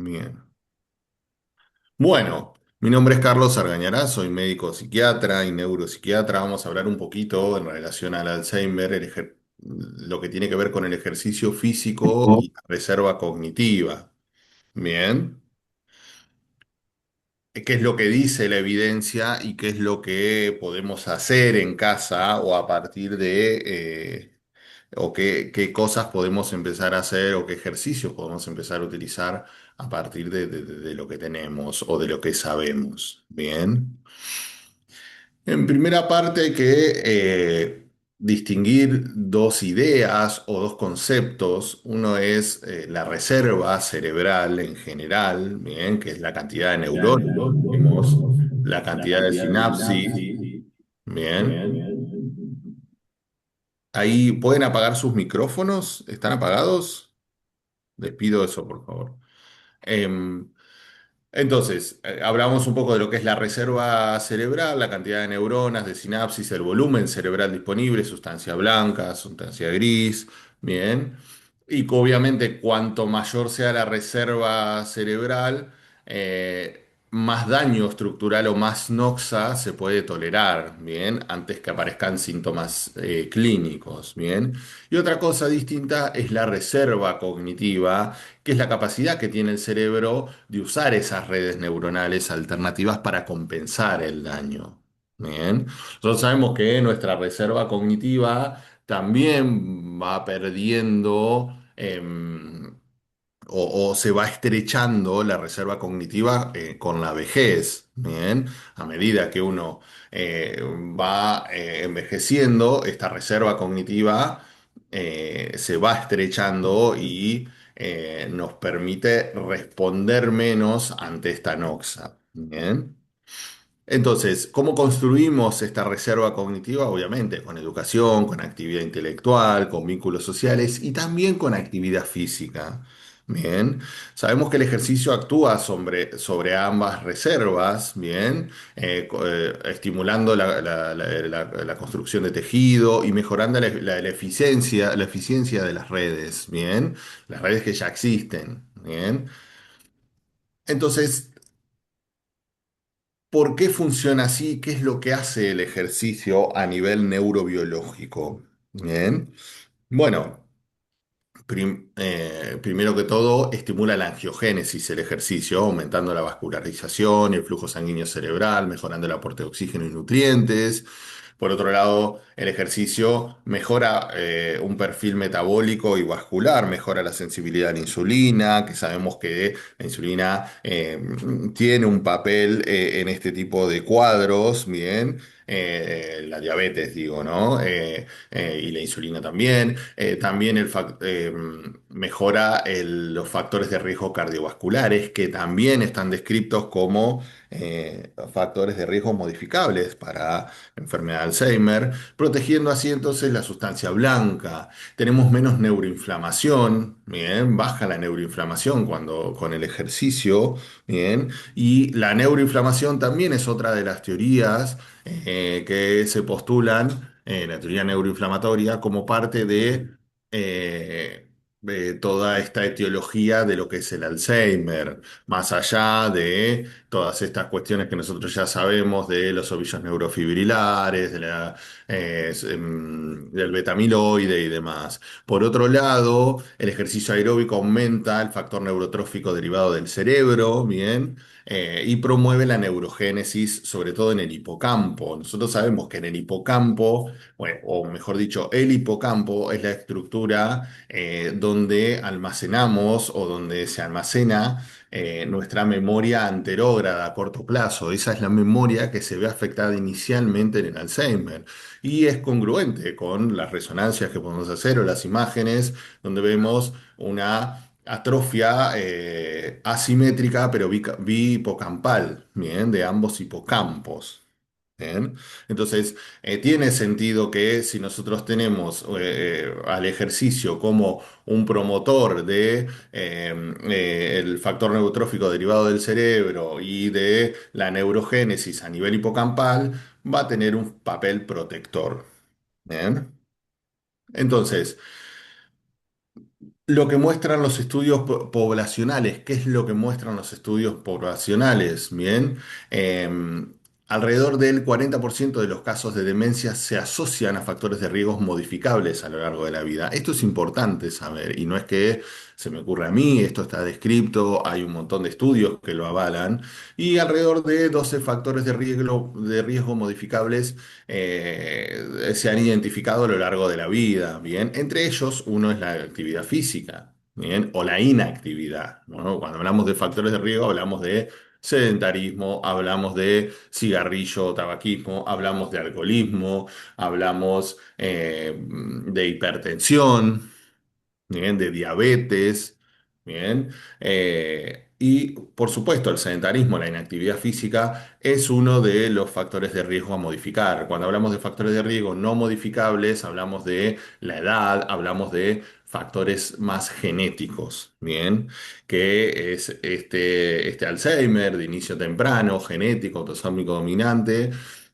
Bien. Bueno, mi nombre es Carlos Argañará, soy médico psiquiatra y neuropsiquiatra. Vamos a hablar un poquito en relación al Alzheimer, lo que tiene que ver con el ejercicio físico y la reserva cognitiva. Bien. ¿Qué es lo que dice la evidencia y qué es lo que podemos hacer en casa o a partir o qué cosas podemos empezar a hacer o qué ejercicios podemos empezar a utilizar a partir de lo que tenemos o de lo que sabemos? Bien. En primera parte hay que distinguir dos ideas o dos conceptos. Uno es la reserva cerebral en general, bien, que es la cantidad de neuronas que tenemos, la cantidad de sinapsis, bien. Ahí pueden apagar sus micrófonos. ¿Están apagados? Les pido eso, por favor. Em, Entonces, hablamos un poco de lo que es la reserva cerebral, la cantidad de neuronas, de sinapsis, el volumen cerebral disponible, sustancia blanca, sustancia gris, bien. Y que obviamente cuanto mayor sea la reserva cerebral, más daño estructural o más noxa se puede tolerar, bien, antes que aparezcan síntomas clínicos, bien. Y otra cosa distinta es la reserva cognitiva, que es la capacidad que tiene el cerebro de usar esas redes neuronales alternativas para compensar el daño. Bien. Nosotros sabemos que nuestra reserva cognitiva también va perdiendo o se va estrechando la reserva cognitiva con la vejez. Bien. A medida que uno va envejeciendo, esta reserva cognitiva se va estrechando y nos permite responder menos ante esta noxa. Bien. Entonces, ¿cómo construimos esta reserva cognitiva? Obviamente, con educación, con actividad intelectual, con vínculos sociales y también con actividad física. Bien, sabemos que el ejercicio actúa sobre ambas reservas, bien, estimulando la construcción de tejido y mejorando la eficiencia de las redes, bien, las redes que ya existen, bien. Entonces, ¿por qué funciona así? ¿Qué es lo que hace el ejercicio a nivel neurobiológico? Bien. Bueno, primero que todo, estimula la angiogénesis el ejercicio, aumentando la vascularización y el flujo sanguíneo cerebral, mejorando el aporte de oxígeno y nutrientes. Por otro lado, el ejercicio mejora un perfil metabólico y vascular, mejora la sensibilidad a la insulina, que sabemos que la insulina tiene un papel en este tipo de cuadros, bien. La diabetes, digo, ¿no? Y la insulina también. También mejora los factores de riesgo cardiovasculares, que también están descritos como factores de riesgo modificables para enfermedad de Alzheimer, protegiendo así entonces la sustancia blanca. Tenemos menos neuroinflamación, bien, baja la neuroinflamación cuando con el ejercicio, bien, y la neuroinflamación también es otra de las teorías que se postulan, la teoría neuroinflamatoria, como parte de toda esta etiología de lo que es el Alzheimer, más allá de todas estas cuestiones que nosotros ya sabemos de los ovillos neurofibrilares, del betamiloide y demás. Por otro lado, el ejercicio aeróbico aumenta el factor neurotrófico derivado del cerebro, bien, y promueve la neurogénesis, sobre todo en el hipocampo. Nosotros sabemos que en el hipocampo, bueno, o mejor dicho, el hipocampo es la estructura donde almacenamos o donde se almacena nuestra memoria anterógrada a corto plazo. Esa es la memoria que se ve afectada inicialmente en el Alzheimer y es congruente con las resonancias que podemos hacer o las imágenes donde vemos una atrofia asimétrica pero bihipocampal, bien, de ambos hipocampos. Bien. Entonces, tiene sentido que si nosotros tenemos al ejercicio como un promotor de el factor neurotrófico derivado del cerebro y de la neurogénesis a nivel hipocampal, va a tener un papel protector. Bien. Entonces, Lo que muestran los estudios poblacionales, ¿qué es lo que muestran los estudios poblacionales? Bien, eh, alrededor del 40% de los casos de demencia se asocian a factores de riesgos modificables a lo largo de la vida. Esto es importante saber, y no es que se me ocurra a mí, esto está descrito, hay un montón de estudios que lo avalan, y alrededor de 12 factores de riesgo modificables se han identificado a lo largo de la vida, ¿bien? Entre ellos, uno es la actividad física, ¿bien? O la inactividad, ¿no? Cuando hablamos de factores de riesgo, hablamos de sedentarismo, hablamos de cigarrillo o tabaquismo, hablamos de alcoholismo, hablamos de hipertensión, bien, de diabetes, bien. Y por supuesto, el sedentarismo, la inactividad física, es uno de los factores de riesgo a modificar. Cuando hablamos de factores de riesgo no modificables, hablamos de la edad, hablamos de factores más genéticos, bien, que es este Alzheimer de inicio temprano, genético, autosómico dominante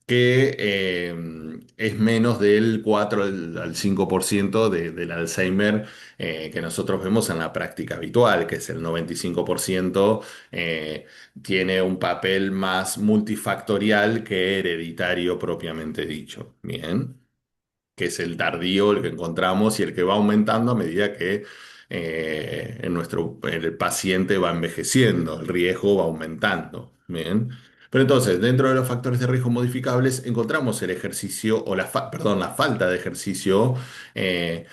que es menos del 4 al 5% del Alzheimer que nosotros vemos en la práctica habitual, que es el 95%, tiene un papel más multifactorial que hereditario propiamente dicho. Bien, que es el tardío, el que encontramos y el que va aumentando a medida que el paciente va envejeciendo, el riesgo va aumentando. Bien. Pero entonces, dentro de los factores de riesgo modificables, encontramos el ejercicio, o perdón, la falta de ejercicio, eh,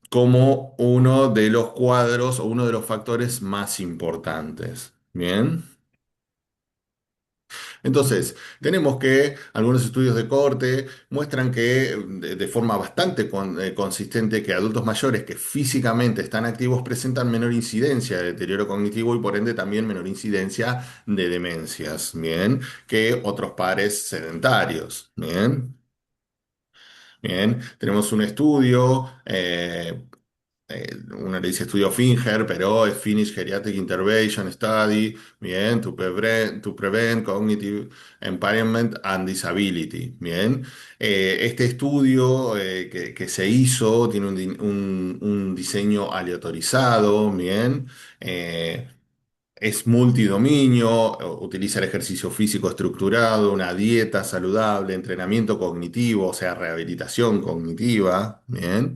como uno de los cuadros o uno de los factores más importantes. Bien. Entonces, tenemos que algunos estudios de corte muestran que de forma bastante consistente que adultos mayores que físicamente están activos presentan menor incidencia de deterioro cognitivo y por ende también menor incidencia de demencias, ¿bien? Que otros pares sedentarios, ¿bien? Bien, tenemos un estudio uno le dice estudio Finger, pero es Finnish Geriatric Intervention Study, bien, to prevent cognitive impairment and disability, bien. Este estudio que se hizo tiene un diseño aleatorizado, bien. Eh, es multidominio, utiliza el ejercicio físico estructurado, una dieta saludable, entrenamiento cognitivo, o sea, rehabilitación cognitiva, ¿bien?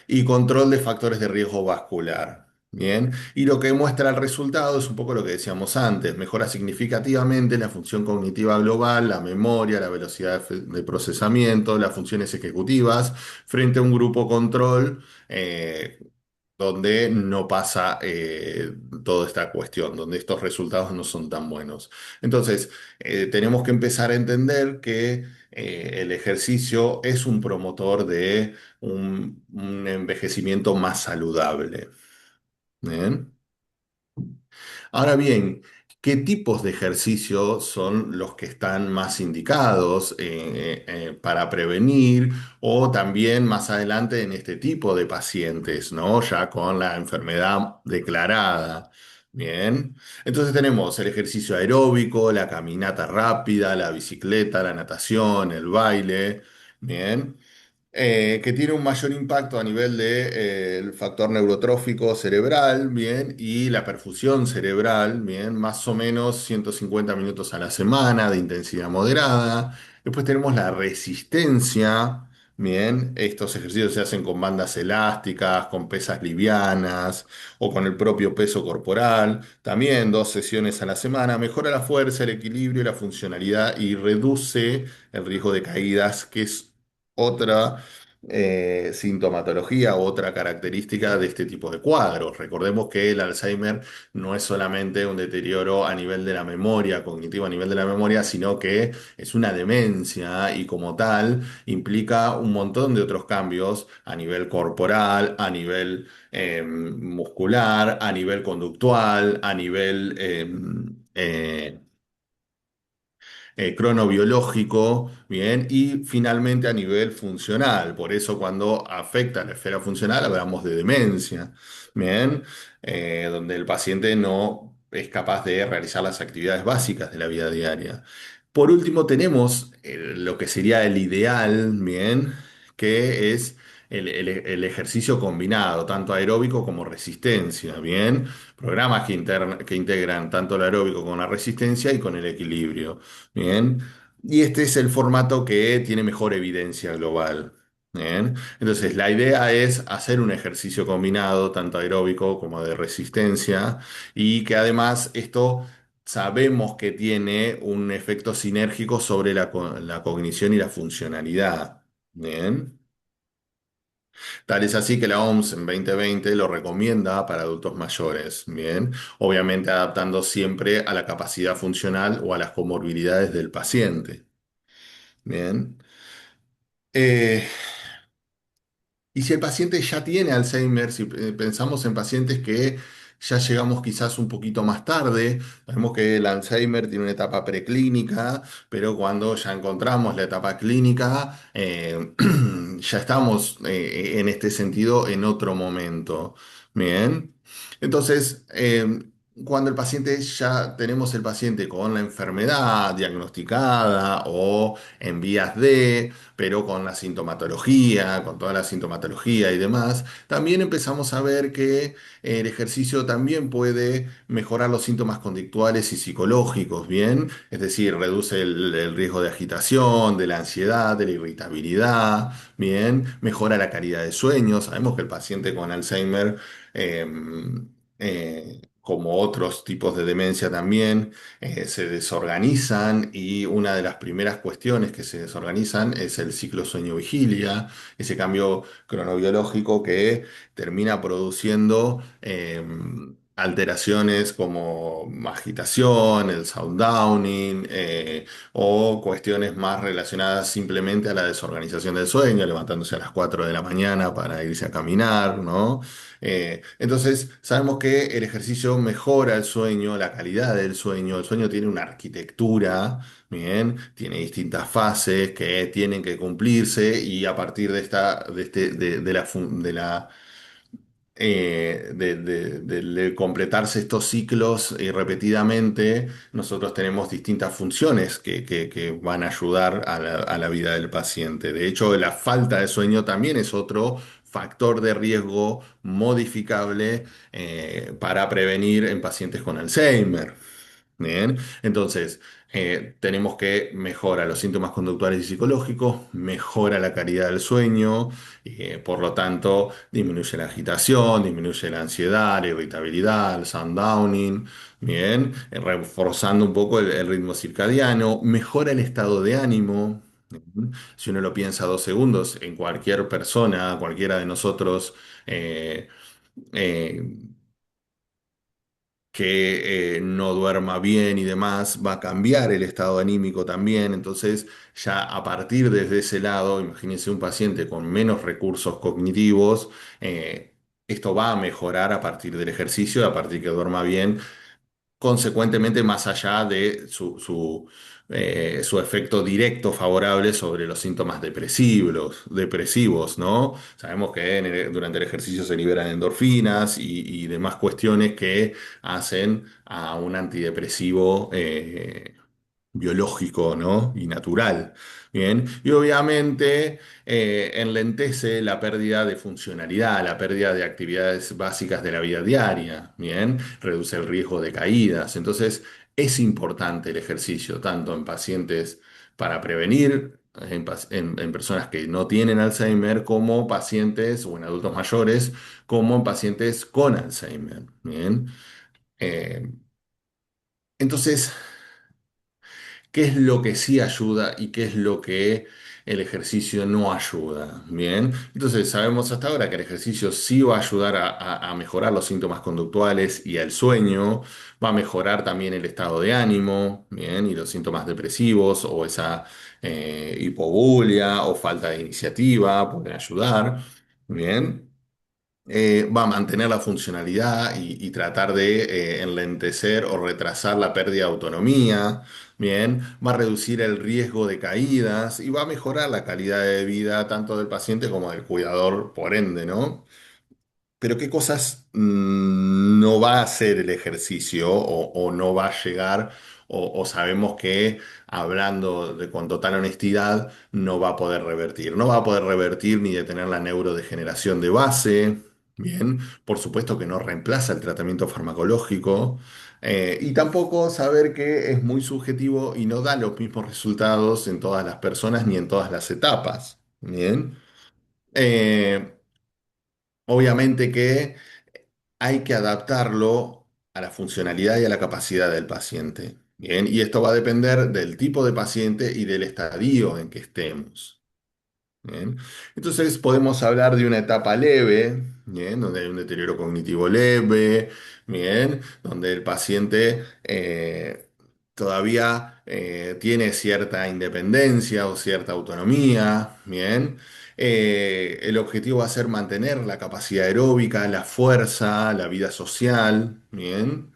Y control de factores de riesgo vascular. Bien, y lo que muestra el resultado es un poco lo que decíamos antes, mejora significativamente la función cognitiva global, la memoria, la velocidad de procesamiento, las funciones ejecutivas, frente a un grupo control donde no pasa toda esta cuestión, donde estos resultados no son tan buenos. Entonces, tenemos que empezar a entender que el ejercicio es un promotor de un envejecimiento más saludable. ¿Bien? Ahora bien, ¿qué tipos de ejercicios son los que están más indicados para prevenir o también más adelante en este tipo de pacientes, ¿no? Ya con la enfermedad declarada. Bien, entonces tenemos el ejercicio aeróbico, la caminata rápida, la bicicleta, la natación, el baile. Bien que tiene un mayor impacto a nivel de, el factor neurotrófico cerebral, bien, y la perfusión cerebral, bien, más o menos 150 minutos a la semana de intensidad moderada. Después tenemos la resistencia, bien, estos ejercicios se hacen con bandas elásticas, con pesas livianas o con el propio peso corporal. También 2 sesiones a la semana, mejora la fuerza, el equilibrio y la funcionalidad y reduce el riesgo de caídas, que es otra sintomatología, otra característica de este tipo de cuadros. Recordemos que el Alzheimer no es solamente un deterioro a nivel de la memoria, cognitivo a nivel de la memoria, sino que es una demencia y como tal implica un montón de otros cambios a nivel corporal, a nivel muscular, a nivel conductual, a nivel cronobiológico, bien, y finalmente a nivel funcional. Por eso cuando afecta la esfera funcional hablamos de demencia, bien, donde el paciente no es capaz de realizar las actividades básicas de la vida diaria. Por último, tenemos lo que sería el ideal, bien, que es el ejercicio combinado, tanto aeróbico como resistencia, ¿bien? Programas que integran tanto el aeróbico con la resistencia y con el equilibrio, ¿bien? Y este es el formato que tiene mejor evidencia global. Bien. Entonces, la idea es hacer un ejercicio combinado, tanto aeróbico como de resistencia, y que además esto sabemos que tiene un efecto sinérgico sobre la cognición y la funcionalidad. Bien. Tal es así que la OMS en 2020 lo recomienda para adultos mayores. Bien. Obviamente adaptando siempre a la capacidad funcional o a las comorbilidades del paciente. Bien. Eh, Y si el paciente ya tiene Alzheimer, si pensamos en pacientes que ya llegamos quizás un poquito más tarde, sabemos que el Alzheimer tiene una etapa preclínica, pero cuando ya encontramos la etapa clínica, ya estamos en este sentido en otro momento. Bien. Entonces, cuando el paciente ya tenemos el paciente con la enfermedad diagnosticada o en vías de pero con la sintomatología, con toda la sintomatología y demás, también empezamos a ver que el ejercicio también puede mejorar los síntomas conductuales y psicológicos, ¿bien? Es decir, reduce el riesgo de agitación, de la ansiedad, de la irritabilidad, ¿bien? Mejora la calidad de sueño. Sabemos que el paciente con Alzheimer, eh, como otros tipos de demencia también, se desorganizan y una de las primeras cuestiones que se desorganizan es el ciclo sueño-vigilia, ese cambio cronobiológico que termina produciendo alteraciones como agitación, el sundowning o cuestiones más relacionadas simplemente a la desorganización del sueño, levantándose a las 4 de la mañana para irse a caminar, ¿no? Entonces, sabemos que el ejercicio mejora el sueño, la calidad del sueño. El sueño tiene una arquitectura, bien, tiene distintas fases que tienen que cumplirse y a partir de de completarse estos ciclos repetidamente, nosotros tenemos distintas funciones que van a ayudar a la vida del paciente. De hecho, la falta de sueño también es otro factor de riesgo modificable para prevenir en pacientes con Alzheimer. Bien, entonces tenemos que mejora los síntomas conductuales y psicológicos, mejora la calidad del sueño, por lo tanto disminuye la agitación, disminuye la ansiedad, la irritabilidad, el sundowning, bien, reforzando un poco el ritmo circadiano, mejora el estado de ánimo. Bien. Si uno lo piensa 2 segundos, en cualquier persona, cualquiera de nosotros, eh, eh, que no duerma bien y demás, va a cambiar el estado anímico también. Entonces, ya a partir desde ese lado, imagínense un paciente con menos recursos cognitivos, esto va a mejorar a partir del ejercicio, a partir que duerma bien consecuentemente más allá de su efecto directo favorable sobre los síntomas depresivos, ¿no? Sabemos que durante el ejercicio se liberan endorfinas y demás cuestiones que hacen a un antidepresivo biológico, ¿no? Y natural. Bien, y obviamente enlentece la pérdida de funcionalidad, la pérdida de actividades básicas de la vida diaria, bien, reduce el riesgo de caídas. Entonces, es importante el ejercicio, tanto en pacientes para prevenir, en personas que no tienen Alzheimer, como pacientes o en adultos mayores, como en pacientes con Alzheimer, bien. Eh, entonces, qué es lo que sí ayuda y qué es lo que el ejercicio no ayuda. Bien, entonces sabemos hasta ahora que el ejercicio sí va a ayudar a mejorar los síntomas conductuales y el sueño, va a mejorar también el estado de ánimo, bien, y los síntomas depresivos o esa hipobulia o falta de iniciativa pueden ayudar. Bien. Va a mantener la funcionalidad y tratar de enlentecer o retrasar la pérdida de autonomía, bien, va a reducir el riesgo de caídas y va a mejorar la calidad de vida tanto del paciente como del cuidador, por ende, ¿no? Pero ¿qué cosas no va a hacer el ejercicio o no va a llegar o sabemos que hablando con total honestidad no va a poder revertir. No va a poder revertir ni detener la neurodegeneración de base. Bien, por supuesto que no reemplaza el tratamiento farmacológico. Y tampoco saber que es muy subjetivo y no da los mismos resultados en todas las personas ni en todas las etapas. Bien. Eh, Obviamente que hay que adaptarlo a la funcionalidad y a la capacidad del paciente. Bien, y esto va a depender del tipo de paciente y del estadio en que estemos. Bien. Entonces podemos hablar de una etapa leve, bien, donde hay un deterioro cognitivo leve, bien, donde el paciente todavía tiene cierta independencia o cierta autonomía, bien. El objetivo va a ser mantener la capacidad aeróbica, la fuerza, la vida social, bien.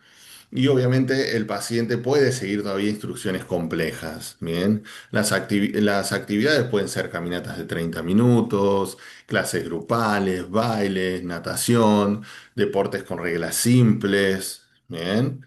Y obviamente el paciente puede seguir todavía instrucciones complejas, ¿bien? Las actividades pueden ser caminatas de 30 minutos, clases grupales, bailes, natación, deportes con reglas simples, ¿bien?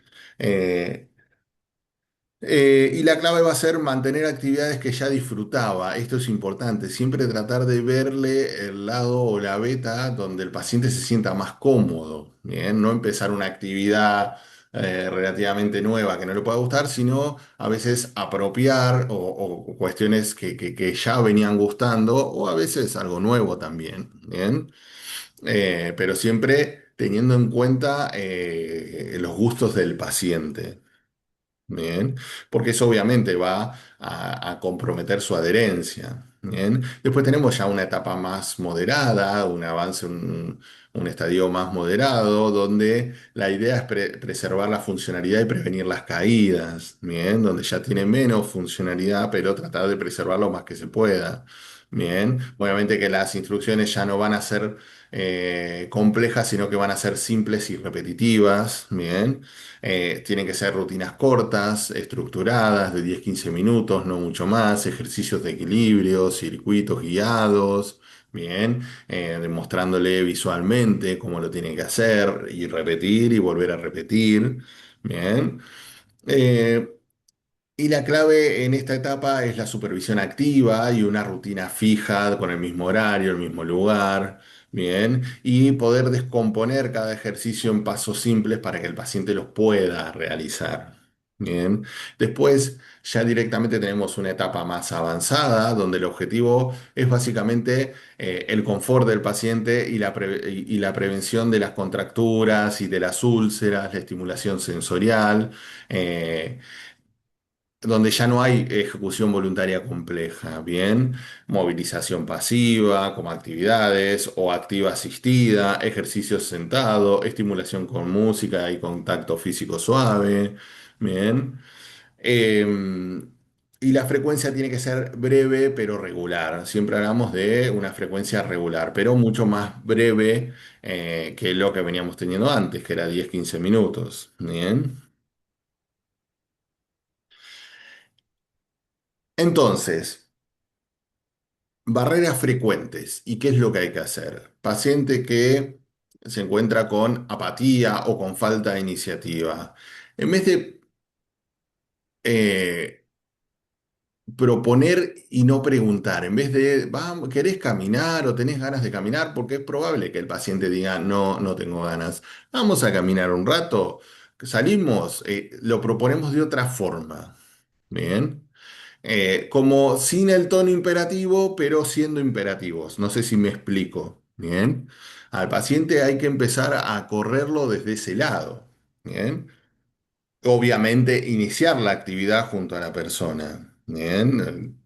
Eh, y la clave va a ser mantener actividades que ya disfrutaba. Esto es importante, siempre tratar de verle el lado o la beta donde el paciente se sienta más cómodo. Bien, no empezar una actividad relativamente nueva que no le pueda gustar, sino a veces apropiar o cuestiones que ya venían gustando o a veces algo nuevo también. Bien. Pero siempre teniendo en cuenta los gustos del paciente. Bien, porque eso obviamente va a comprometer su adherencia. Bien, después tenemos ya una etapa más moderada, un avance, un estadio más moderado, donde la idea es preservar la funcionalidad y prevenir las caídas. Bien, donde ya tiene menos funcionalidad, pero tratar de preservar lo más que se pueda. Bien, obviamente que las instrucciones ya no van a ser complejas, sino que van a ser simples y repetitivas. Bien. Tienen que ser rutinas cortas, estructuradas, de 10-15 minutos, no mucho más, ejercicios de equilibrio, circuitos guiados, bien, demostrándole visualmente cómo lo tiene que hacer y repetir y volver a repetir, bien. Eh, y la clave en esta etapa es la supervisión activa y una rutina fija con el mismo horario, el mismo lugar, bien, y poder descomponer cada ejercicio en pasos simples para que el paciente los pueda realizar. Bien. Después ya directamente tenemos una etapa más avanzada donde el objetivo es básicamente el confort del paciente y y la prevención de las contracturas y de las úlceras, la estimulación sensorial. eh, Donde ya no hay ejecución voluntaria compleja, ¿bien? Movilización pasiva, como actividades, o activa asistida, ejercicios sentado, estimulación con música y contacto físico suave, ¿bien? Eh, y la frecuencia tiene que ser breve pero regular. Siempre hablamos de una frecuencia regular, pero mucho más breve que lo que veníamos teniendo antes, que era 10-15 minutos, ¿bien? Entonces, barreras frecuentes. ¿Y qué es lo que hay que hacer? Paciente que se encuentra con apatía o con falta de iniciativa. En vez de eh, proponer y no preguntar, en vez de, ¿querés caminar o tenés ganas de caminar? Porque es probable que el paciente diga, no, no tengo ganas. Vamos a caminar un rato. Salimos, lo proponemos de otra forma. Bien. Como sin el tono imperativo, pero siendo imperativos. No sé si me explico. Bien. Al paciente hay que empezar a correrlo desde ese lado. Bien. Obviamente, iniciar la actividad junto a la persona. Bien.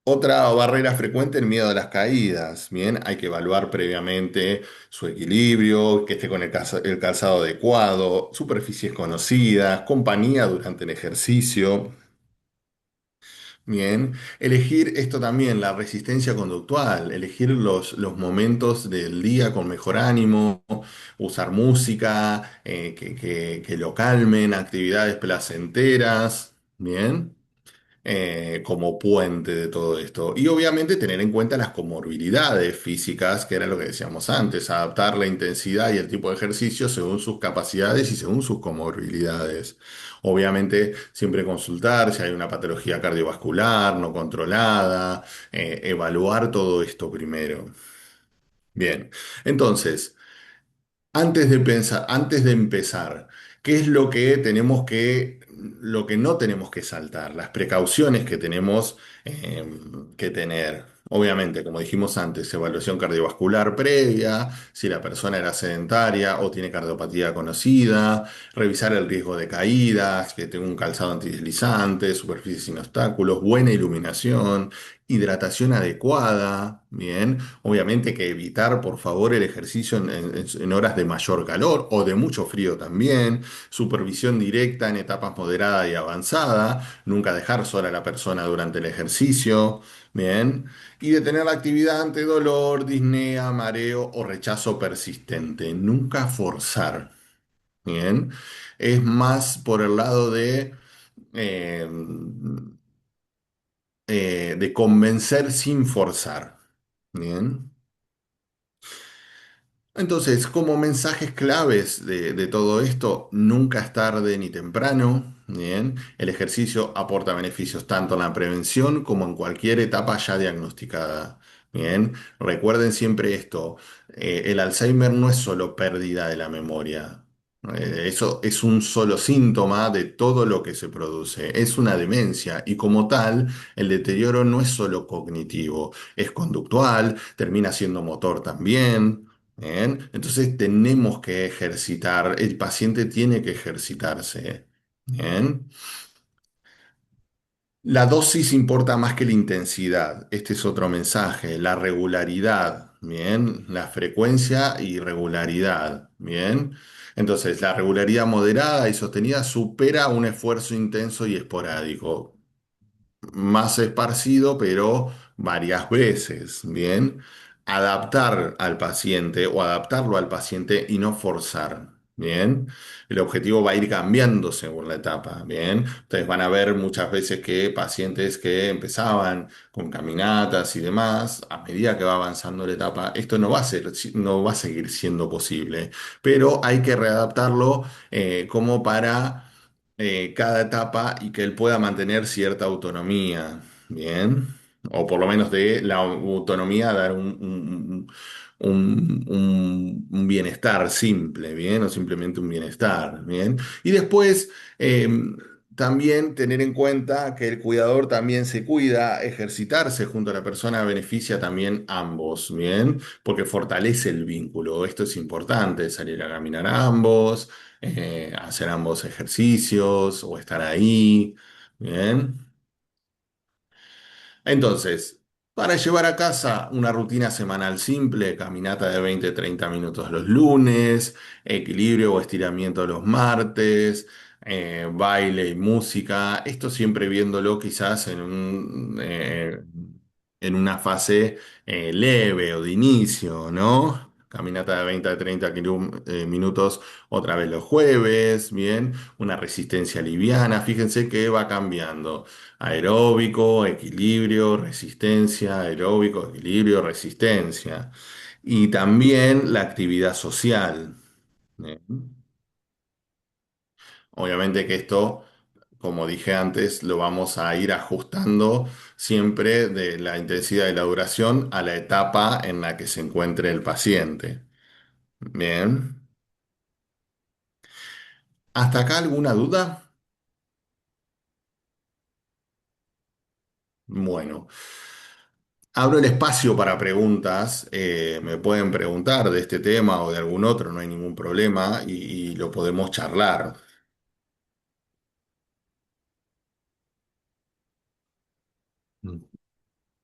Otra barrera frecuente, el miedo a las caídas. Bien, hay que evaluar previamente su equilibrio, que esté con el calzado adecuado, superficies conocidas, compañía durante el ejercicio. Bien, elegir esto también, la resistencia conductual, elegir los momentos del día con mejor ánimo, usar música que lo calmen, actividades placenteras, bien. como puente de todo esto. Y obviamente tener en cuenta las comorbilidades físicas, que era lo que decíamos antes, adaptar la intensidad y el tipo de ejercicio según sus capacidades y según sus comorbilidades. Obviamente siempre consultar si hay una patología cardiovascular no controlada, evaluar todo esto primero. Bien, entonces... antes de empezar, ¿qué es lo que no tenemos que saltar? Las precauciones que tenemos eh, que tener. Obviamente, como dijimos antes, evaluación cardiovascular previa, si la persona era sedentaria o tiene cardiopatía conocida, revisar el riesgo de caídas, que tenga un calzado antideslizante, superficies sin obstáculos, buena iluminación, hidratación adecuada, bien. Obviamente que evitar, por favor, el ejercicio en horas de mayor calor o de mucho frío también. Supervisión directa en etapas moderada y avanzada. Nunca dejar sola a la persona durante el ejercicio. Bien. Y detener la actividad ante dolor, disnea, mareo o rechazo persistente. Nunca forzar. Bien. Es más por el lado eh, de convencer sin forzar. Bien. Entonces, como mensajes claves de todo esto, nunca es tarde ni temprano. Bien, el ejercicio aporta beneficios tanto en la prevención como en cualquier etapa ya diagnosticada. Bien, recuerden siempre esto, el Alzheimer no es solo pérdida de la memoria. Eso es un solo síntoma de todo lo que se produce. Es una demencia y como tal, el deterioro no es solo cognitivo, es conductual, termina siendo motor también. Bien, entonces tenemos que ejercitar, el paciente tiene que ejercitarse. Bien, la dosis importa más que la intensidad. Este es otro mensaje, la regularidad. Bien, la frecuencia y regularidad. Bien, entonces la regularidad moderada y sostenida supera un esfuerzo intenso y esporádico más esparcido, pero varias veces, ¿bien? Adaptar al paciente o adaptarlo al paciente y no forzar, ¿bien? El objetivo va a ir cambiando según la etapa, ¿bien? Ustedes van a ver muchas veces que pacientes que empezaban con caminatas y demás, a medida que va avanzando la etapa, esto no va a ser, no va a seguir siendo posible, pero hay que readaptarlo como para cada etapa y que él pueda mantener cierta autonomía, ¿bien? O por lo menos de la autonomía dar un bienestar simple, ¿bien? O simplemente un bienestar, ¿bien? Y después, también tener en cuenta que el cuidador también se cuida, ejercitarse junto a la persona beneficia también ambos, ¿bien? Porque fortalece el vínculo. Esto es importante, salir a caminar a ambos, hacer ambos ejercicios o estar ahí. Bien. Entonces, para llevar a casa una rutina semanal simple, caminata de 20-30 minutos los lunes, equilibrio o estiramiento los martes, baile y música, esto siempre viéndolo quizás en una fase leve o de inicio, ¿no? Caminata de 20 a 30 minutos otra vez los jueves, bien, una resistencia liviana, fíjense que va cambiando. Aeróbico, equilibrio, resistencia, aeróbico, equilibrio, resistencia. Y también la actividad social. ¿Eh? Obviamente que esto, como dije antes, lo vamos a ir ajustando siempre de la intensidad y la duración a la etapa en la que se encuentre el paciente. Bien. ¿Hasta acá alguna duda? Bueno. Abro el espacio para preguntas. Me pueden preguntar de este tema o de algún otro, no hay ningún problema y lo podemos charlar.